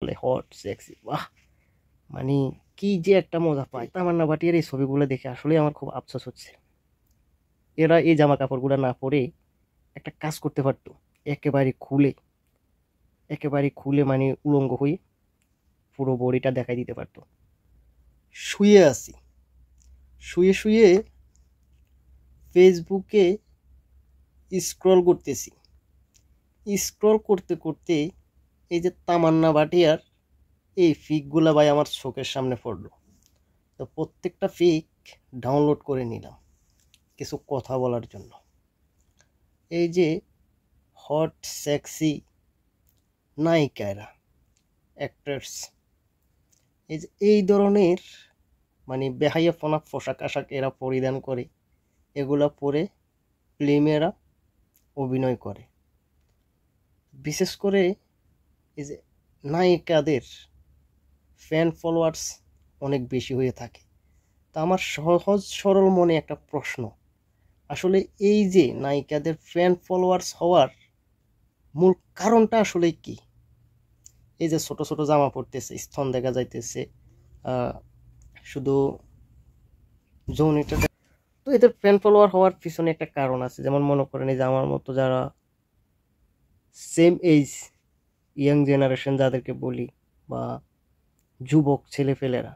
বলে hot sexy. বাহ, মানে কি যে একটা মজা পাই। তামান্না ভাটিয়ার এই ছবিগুলো দেখে আসলে আমার খুব আফসোস হচ্ছে। এরা এই জামা কাপড়গুলো না পরে একটা কাজ করতে পারতো, একেবারে খুলে, একেবারে খুলে মানে উলঙ্গ হয়ে পুরো বডিটা দেখাই দিতে পারতো। শুয়ে আছি, শুয়ে শুয়ে ফেসবুকে স্ক্রল করতেছি, স্ক্রল করতে করতে এই যে তামান্না ভাটিয়ার এই ফিকগুলা ভাই আমার চোখের সামনে পড়লো। তো প্রত্যেকটা ফিক ডাউনলোড করে নিলাম কিছু কথা বলার জন্য। এই যে হট সেক্সি নায়িকারা, অ্যাক্টার্স, এই যে এই ধরনের মানে বেহাইয়াপনা পোশাক আশাক এরা পরিধান করে, এগুলা পরে ফিল্মেরা অভিনয় করে। বিশেষ করে এই যে নায়িকাদের ফ্যান ফলোয়ার্স অনেক বেশি হয়ে থাকে। তা আমার সহজ সরল মনে একটা প্রশ্ন, আসলে এই যে নায়িকাদের ফ্যান ফলোয়ার্স হওয়ার মূল কারণটা আসলে কি? এই যে ছোট ছোট জামা পরতেছে, স্তন দেখা যাইতেছে, শুধু যৌনিটা। তো এদের ফ্যান ফলোয়ার হওয়ার পিছনে একটা কারণ আছে। যেমন মনে করেন এই যে আমার মতো যারা সেম এজ, ইয়াং জেনারেশন যাদেরকে বলি, বা যুবক ছেলেপেলেরা,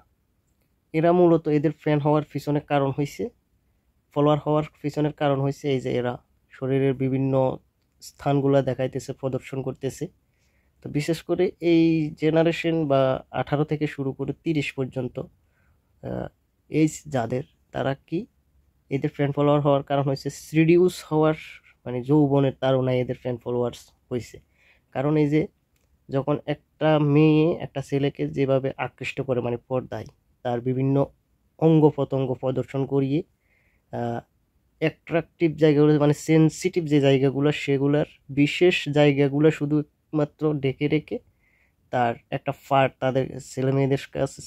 এরা মূলত এদের ফ্যান হওয়ার পিছনে কারণ হয়েছে, ফলোয়ার হওয়ার পিছনের কারণ হয়েছে এই যে এরা শরীরের বিভিন্ন স্থানগুলো দেখাইতেছে, প্রদর্শন করতেছে। তো বিশেষ করে এই জেনারেশন বা 18 থেকে শুরু করে 30 পর্যন্ত এজ যাদের, তারা কি এদের ফ্যান ফলোয়ার হওয়ার কারণ হয়েছে সিডিউস হওয়ার, মানে যৌবনের তাড়নায় এদের ফ্যান ফলোয়ার্স হয়েছে। কারণ এই যে যখন একটা মেয়ে একটা ছেলেকে যেভাবে আকৃষ্ট করে, মানে পর্দায় তার বিভিন্ন অঙ্গ প্রত্যঙ্গ প্রদর্শন করিয়ে অ্যাট্রাকটিভ জায়গাগুলো, মানে সেন্সিটিভ যে জায়গাগুলো, সেগুলার বিশেষ জায়গাগুলো শুধুমাত্র ডেকে রেখে তার একটা ফার্ট তাদের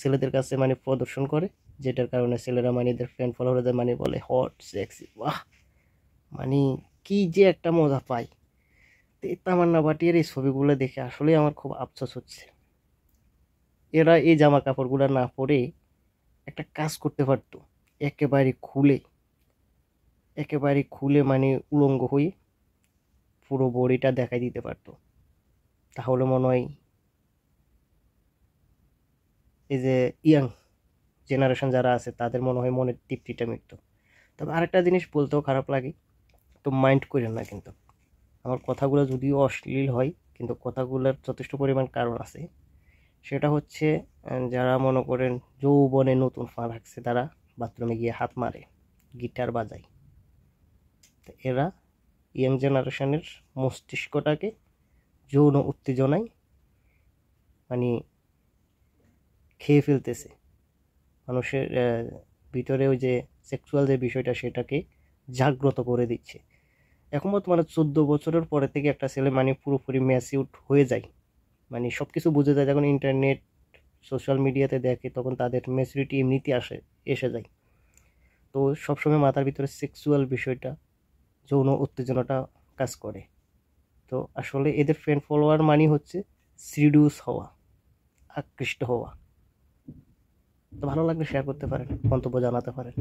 ছেলেদের কাছে মানে প্রদর্শন করে, যেটার কারণে ছেলেরা মানে এদের ফ্যান ফলোয়ারদের মানে বলে হট সেক্সি। বাহ, মানে কি যে একটা মজা পাই। এই তামান্না ভাটিয়ার এই ছবিগুলো দেখে আসলে আমার খুব আফসোস হচ্ছে। এরা এই জামা কাপড়গুলো না পরে একটা কাজ করতে পারতো, একেবারে খুলে, একেবারে খুলে মানে উলঙ্গ হয়ে পুরো বডিটা দেখাই দিতে পারতো। তাহলে মনে হয় এই যে ইয়াং জেনারেশন যারা আছে তাদের মনে হয় মনের তৃপ্তিটা মিটত। তবে আরেকটা জিনিস বলতেও খারাপ লাগে, তো মাইন্ড করেন না কিন্তু, আমার কথাগুলো যদিও অশ্লীল হয় কিন্তু কথাগুলোর যথেষ্ট পরিমাণ কারণ আছে। সেটা হচ্ছে যারা মনে করেন যৌবনে নতুন পা রাখছে, তারা বাথরুমে গিয়ে হাত মারে, গিটার বাজায়। তো এরা ইয়াং জেনারেশনের মস্তিষ্কটাকে যৌন উত্তেজনায় মানে খেয়ে ফেলতেছে। মানুষের ভিতরে ওই যে সেক্সুয়াল যে বিষয়টা, সেটাকে জাগ্রত করে দিচ্ছে। এখন বর্তমানে 14 বছরের পরে থেকে একটা ছেলে মানে পুরোপুরি ম্যাচিউরড হয়ে যায়, মানে সব কিছু বুঝে যায়। যখন ইন্টারনেট সোশ্যাল মিডিয়াতে দেখে তখন তাদের ম্যাচুরিটি এমনিতেই এসে যায়। তো সবসময় মাথার ভিতরে সেক্সুয়াল বিষয়টা, যৌন উত্তেজনাটা কাজ করে। তো আসলে এদের ফ্যান ফলোয়ার মানে হচ্ছে সিডিউস হওয়া, আকৃষ্ট হওয়া। তো ভালো লাগলে শেয়ার করতে পারেন, মন্তব্য জানাতে পারেন।